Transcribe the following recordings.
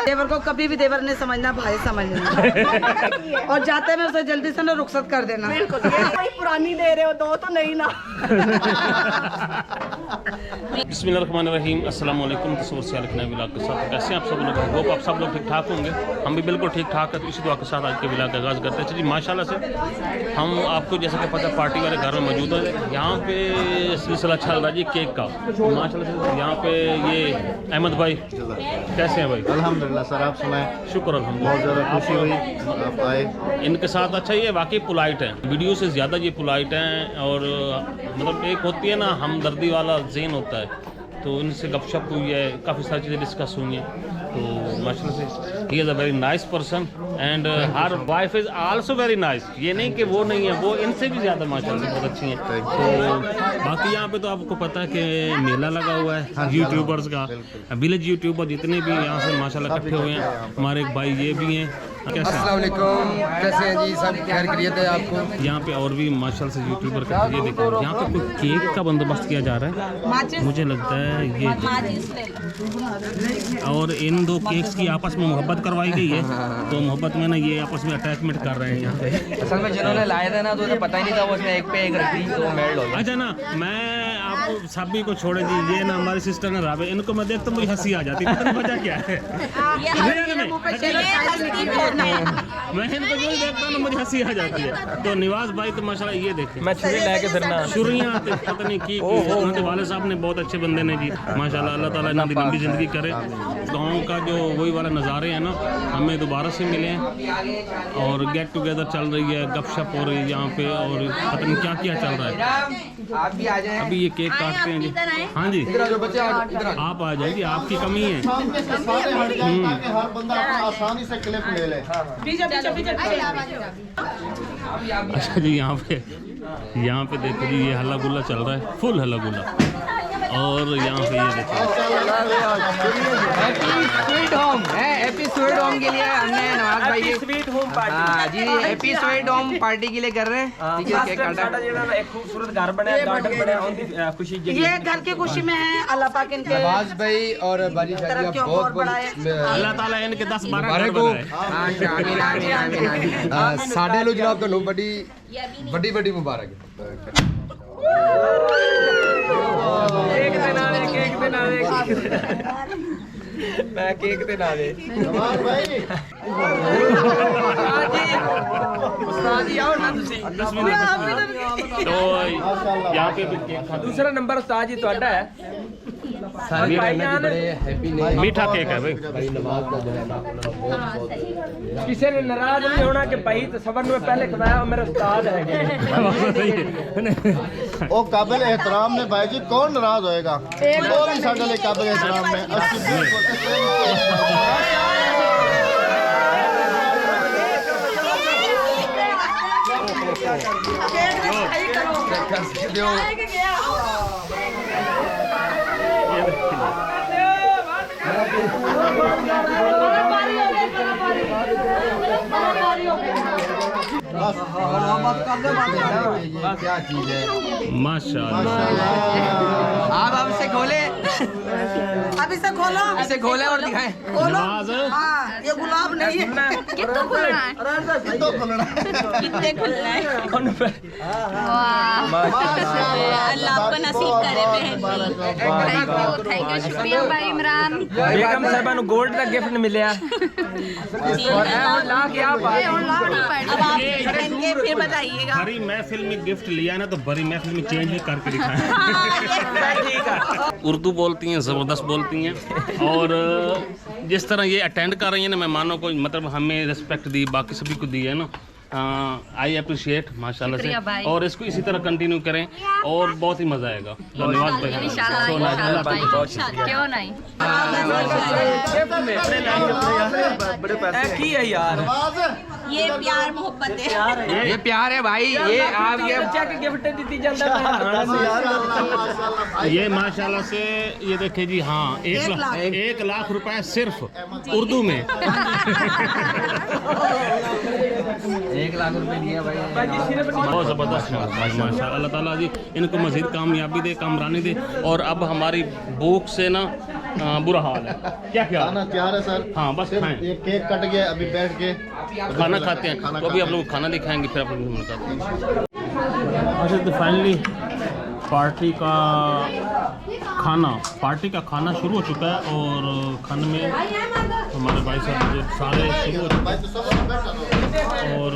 देवर को कभी भी देवर ने समझना, भाई समझ लेना। और जाते में उसे जल्दी से ना रुखसत कर देना। बिल्कुल, पुरानी दे रहे हो दो तो नहीं ना। बिस्मिल्लाहिर्रहमानिर्रहीम, अस्सलाम वालेकुम। तस्वीर से नए व्लॉग के साथ कैसे हैं आप सब लोग? होप आप सब लोग ठीक ठाक होंगे। हम भी बिल्कुल ठीक ठाक है। तो इसी दुआ के साथ आज के व्लॉग का आगाज़ करते हैं। जी माशाल्लाह से हम आपको जैसे कि पता पार्टी वाले घर में मौजूद हैं। यहाँ पे सिलसिला चल रहा है जी केक का। माशाल्लाह से यहाँ पे ये अहमद भाई कैसे हैं भाई? अल्हम्दुलिल्लाह सर, आप सुनाएं? शुक्र अल्हम्दुलिल्लाह, बहुत ज़्यादा खुशी हुई आप आए। इनके साथ अच्छा ये वाकई पोलाइट हैं, वीडियो से ज़्यादा ये पोलाइट हैं। और मतलब एक होती है ना हमदर्दी वाला ज़हन होता है, तो इनसे गपशप हुई है, काफ़ी सारी चीज़ें डिस्कस हुई हैं। तो माशाल्लाह से he is a very nice person and her wife is also very nice. ये नहीं कि वो नहीं है, वो इनसे भी ज़्यादा माशाल्लाह से बहुत अच्छी हैं। तो बाकी यहाँ पे तो आपको पता है कि मेला लगा हुआ है यूट्यूबर्स का। विलेज यूट्यूबर जितने भी यहाँ से माशाल्लाह इकट्ठे हुए हैं। हमारे एक भाई ये भी हैं। अस्सलाम वालेकुम, कैसे हैं जी? सब खैर खैरियत है आपको? यहाँ पे और भी माशाल्लाह से यूट्यूबर का ये देखो, यहाँ पे कोई केक का बंदोबस्त किया जा रहा है, मुझे लगता है ये। और इन दो केक्स की आपस में मोहब्बत करवाई गई है, तो मोहब्बत में ना ये आपस में अटैचमेंट कर रहे हैं यहाँ पे। असल में जिन्होंने लाए थे ना, तो उन्हें पता ही नहीं था वो उसने एक पे एक रख दी तो मेल्ट हो गया। अच्छा ना, मैं आपको सभी को छोड़े जी, ये ना हमारी सिस्टर ने राबे, इनको मैं देखता हूँ मुझे हंसी आ जाती है, पता नहीं वजह क्या है। मैं इनको जो देखता हूँ मुझे हंसी आ जाती है। तो निवाज भाई तो माशाल्लाह ये देखे, मैं छुरी लेके फिरना, छुरियाँ पता नहीं की उन्होंने वाले साहब ने बहुत अच्छे बंदे ने जी माशाल्लाह। अल्लाह ताला इनकी लंबी ज़िंदगी करे। गाँव का जो वही वाला नज़ारे हैं ना, हमें दोबारा से मिले हैं और गेट टुगेदर चल रही है, गपशप हो रही है यहाँ पे, और पता नहीं क्या क्या चल रहा है। आप भी आ जाएं। अभी ये केक काटते हैं जी। हाँ जी, आप आ जाइए, आपकी कमी है। हर बंदा आसानी से क्लिप ले ले। अच्छा जी, यहाँ पे देखो जी, ये हल्ला गुल्ला चल रहा है, फुल हल्ला गुल्ला। और यहाँ पे ये देखो स्वीट होम है, हैप्पी स्वीट होम के लिए हमने नवाज भाई की स्वीट होम पार्टी। हाँ जी, हैप्पी स्वीट होम पार्टी के लिए कर रहे हैं। ठीक है, केक काटा। एक खूबसूरत घर बना है, गार्डन बना है, उनकी खुशी ये घर की खुशी में है। अल्लाह पाक इनके नवाज भाई और बाजी तरफ शादी बहुत बड़ा है। अल्लाह ताला इनके 10-12 घर बनाए। साढ़े लो जनाब, तो बड़ी बड़ी मुबारक है। मैं केक दे ना दे तो यहाँ पे भी केक खाता दूसरा नंबर उस्ताद जी ਤੁਹਾਡਾ है। मीठा केक है भाई। किसी ने नाराज नहीं होना कि भाई तसव्वुर में पहले खवाया और मेरे उस्ताद है। ओ काबिल एहतराम ने भाई जी, कौन नाराज होएगा? वो भी साढ़े लिए काबिल एहतराम ने। क्या चीज है माशाल्लाह। आप इसे खोले, अब इसे खोलो, इसे खोले और दिखाएं। खोलो। नवाज, हाँ, ये गुलाब नहीं है। कितना खुलना है? कितने खुलना है? अल्लाह आपको नसीब करे बहन। थैंक यू, शुक्रिया भाई इमरान। बेगम साहबा नु गोल्ड का गिफ्ट मिलया। ला के आप अब आप करेंगे फिर बताइएगा। बड़ी महफिल में गिफ्ट लिया ना, तो बड़ी महफिल में चेंज भी करके दिखाया। उर्दू बोलती हैं, ज़बरदस्त बोलती हैं। और जिस तरह ये अटेंड कर रही हैं ना, मेहमानों को मतलब हमें रिस्पेक्ट दी, बाकी सभी को दी है ना। आई अप्रिशिएट माशाल्लाह से, और इसको इसी तरह कंटिन्यू करें और बहुत ही मज़ा आएगा। धन्यवाद भाई, इंशाल्लाह भाई, क्यों नहीं। की है यार, ये प्यार मोहब्बत है। ये प्यार है भाई, ये आपके बच्चा के गिफ्ट दी जाता है। ये माशाल्लाह से ये देखिए जी। हाँ, 1 लाख रुपए सिर्फ उर्दू में। 1 लाख रुपए दिया भाई। बहुत ज़बरदस्त माशा अल्लाह ताला जी इनको मज़ीद कामयाबी दे, कामरानी दे। और अब हमारी भूख से ना बुरा हाल है। क्या क्या खाना तैयार है सर। हाँ बस खाएं, ये केक कट गया, अभी बैठ के खाना खाते हैं। तो अभी आप लोग खाना दिखाएंगे फिर आप लोग मुलाकात करेंगे। अच्छा तो फाइनली पार्टी का खाना शुरू हो चुका है और खाने में हमारे भाई साहब सारे शुरू हो चुके हैं। और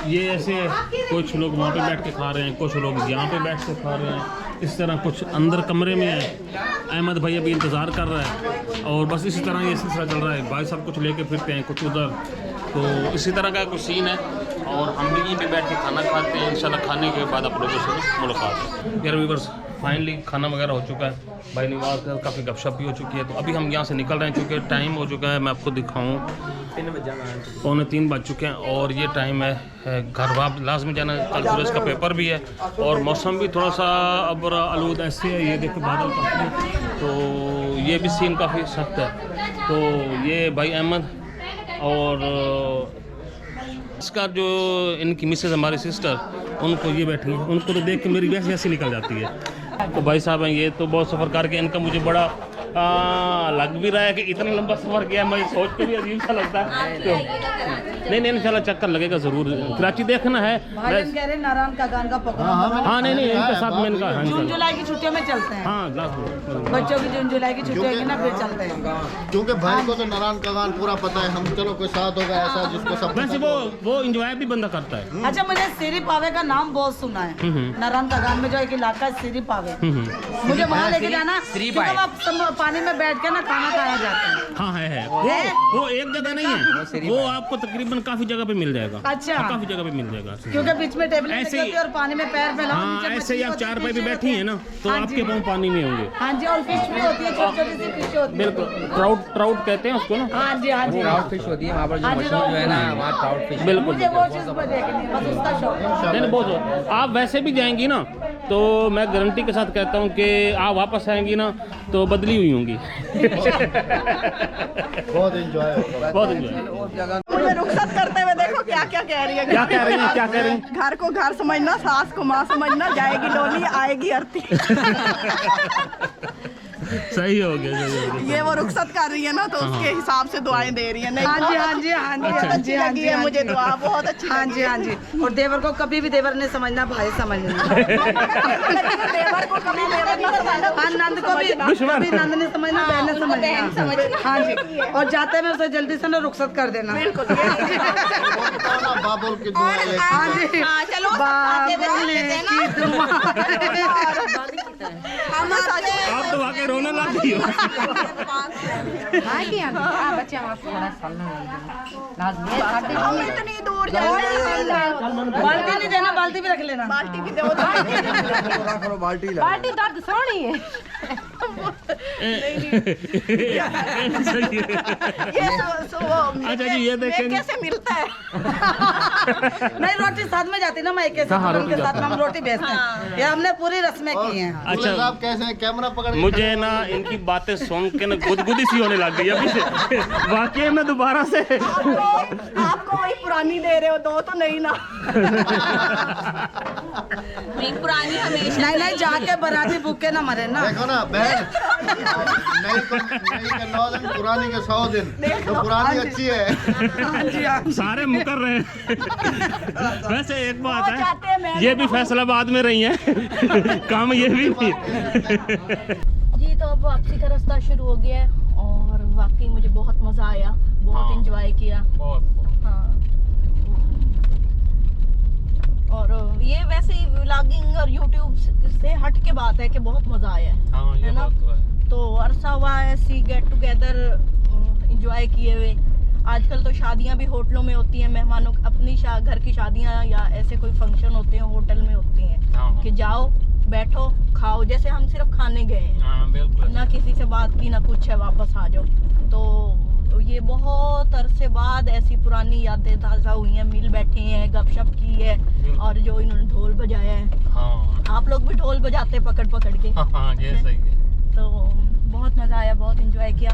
ये ऐसे कुछ लोग वहाँ पे बैठ के खा रहे हैं, कुछ लोग यहाँ पे बैठ के खा रहे हैं। इस तरह कुछ अंदर कमरे में है। अहमद भाई अभी इंतज़ार कर रहा है और बस इसी तरह ये सिलसिला चल रहा है। भाई साहब कुछ लेके फिरते हैं, कुछ उधर, तो इसी तरह का कुछ सीन है। और हम भी यहीं पे बैठ के खाना खाते हैं। इंशाल्लाह खाने के बाद आप लोगों से मुलाकात है। यार व्यूअर्स फाइनली खाना वगैरह हो चुका है, भाई नवाज का काफ़ी गपशप भी हो चुकी है। तो अभी हम यहाँ से निकल रहे हैं चूँकि टाइम हो चुका है। मैं आपको दिखाऊँ 3:45 बज चुके हैं और ये टाइम है घर वापस लाजमी जाना। कल सूरज का पेपर भी है और मौसम भी थोड़ा सा अब आलूद ऐसे है। ये देखो बादल काफ़ी, तो ये भी सीन काफ़ी सख्त है। तो ये भाई अहमद और इसका जो इनकी मिसेज हमारी सिस्टर, उनको ये बैठी है, उनको तो देख के मेरी वैसे ऐसी निकल जाती है। तो भाई साहब हैं ये, तो बहुत सफ़र करके इनका मुझे बड़ा लग भी रहा है कि इतना लंबा सफ़र किया, मुझे सोच के भी अजीब सा लगता है। तो नहीं इंशाल्लाह चक्कर लगेगा ज़रूर। कराची देखना है। कह रहे नारायण का गान का प्रोग्राम। हाँ नहीं इनके साथ में इनका जून जुलाई की छुट्टियों में चलते हैं। हाँ बच्चों की जून जुलाई की छुट्टी होगी ना, फिर चलते हैं। क्योंकि भाई को तो नारायण का गान पूरा पता है। हम चलो कोई साथ होगा ऐसा जिसको सब वैसे वो इंजॉय भी बंदा करता है। अच्छा मुझे सिरी पावे का नाम बहुत सुना है। नारायण का गान में जो एक इलाका है सिरी पावे, मुझे वहाँ लेके जाना। पानी में बैठ के ना खाना खाया जाता है। हाँ है वो एक जगह नहीं है, वो आपको तकरीबन काफी जगह पे मिल जाएगा। अच्छा काफी जगह पे मिल जाएगा क्योंकि बीच में टेबल ऐसे ही और पानी में पैर फैलाओ। हाँ ऐसे ही आप 4 पाई पे बैठी है ना तो आपके पाँव पानी में होंगे। हाँ जी और फिश भी होती है, छोटी छोटी सी फिश होती है। बिल्कुल ट्राउट कहते हैं उसको ना। हाँ जी हाँ जी ट्राउट फिश होती है वहाँ पर, जो मशहूर जो है ना वहाँ ट्राउट फिश। बिल्कुल मुझे वो चीज़ पर देखनी है, बस उसका शौक। नहीं बहुत। आप वैसे भी जाएंगी ना तो मैं गारंटी के साथ कहता हूँ कि आप वापस आएंगी ना तो बदली हुई होंगी। बहुत एंजॉय होगा। बहुत एंजॉय। मुझे रुखसत करते हुए देखो क्या क्या कह रही है। क्या कह रही हैं? घर को घर समझना, सास को माँ समझना, जाएगी डोली आएगी आरती। सही हो गया। ये वो रुखसत कर रही है ना तो उसके हिसाब से दुआएं दे रही है। नहीं हाँ जी हाँ जी हाँ जी बहुत अच्छी लगी है मुझे दुआ, बहुत अच्छी। हाँ जी हाँ जी। और देवर को कभी भी देवर नहीं समझना, भाई समझना। देवर को कभी देवर नहीं समझना। हाँ नंद को भी कभी नंद नहीं समझना, बहन नहीं समझना। हाँ जी और जाते में उसे जल्दी से ना रुखसत कर देना। बिल्कुल। बाबुल की दुआ लेके। हाँ जी चलो बाबुल की दुआ। आप तो वाकई रोने लग गई हो। हम इतनी दूर जाएंगे। बाल्टी नहीं देना, बाल्टी भी रख लेना। बाल्टी भी दो। पार्टी दर्द सोनी है। अच्छा जी ये देखेंगे कैसे मिलता है। नहीं रोटी साथ में जाती ना, मैं एक के साथ हम रोटी बेचते हैं। ये हमने पूरी रस्में की हैं। अच्छा साहब कैसे हैं? कैमरा पकड़। मुझे ना इनकी बातें सुन के ना गुदगुदी सी होने लग गई अभी से। वाकई में दोबारा से आपको वही पुरानी दे रहे हो, दो तो नहीं ना। नहीं पुरानी हमेशा। नहीं जाके बराती भूखे ना मरे ना। देखो ना बहन, नई के 9 दिन, पुरानी के 100 दिन। तो पुरानी अच्छी है। सारे मुकर रहे हैं। वैसे एक बात है, ये भी फैसलाबाद में रही हैं। काम ये भी नहीं। जी तो अब वापसी का रास्ता शुरू हो गया है और वाकई मुझे बहुत मज़ा आया, बहुत एंजॉय किया। हाँ और ये वैसे ही व्लॉगिंग और यूट्यूब से हट के बात है कि बहुत मज़ा आया है ना। तो अरसा हुआ ऐसी गेट टुगेदर एंजॉय किए हुए। आजकल तो शादियां भी होटलों में होती हैं, मेहमानों अपनी घर की शादियां या ऐसे कोई फंक्शन होते हैं होटल में होती हैं कि जाओ बैठो खाओ, जैसे हम सिर्फ खाने गए हैं, ना किसी से बात की ना कुछ है, वापस आ जाओ। तो ये बहुत अरसे बाद ऐसी पुरानी यादें ताज़ा हुई हैं, मिल बैठे हैं, गपशप की है और जो इन्होंने ढोल बजाया है। आप लोग भी ढोल बजाते पकड़ पकड़ के। ये सही है। तो बहुत मज़ा आया, बहुत एंजॉय किया।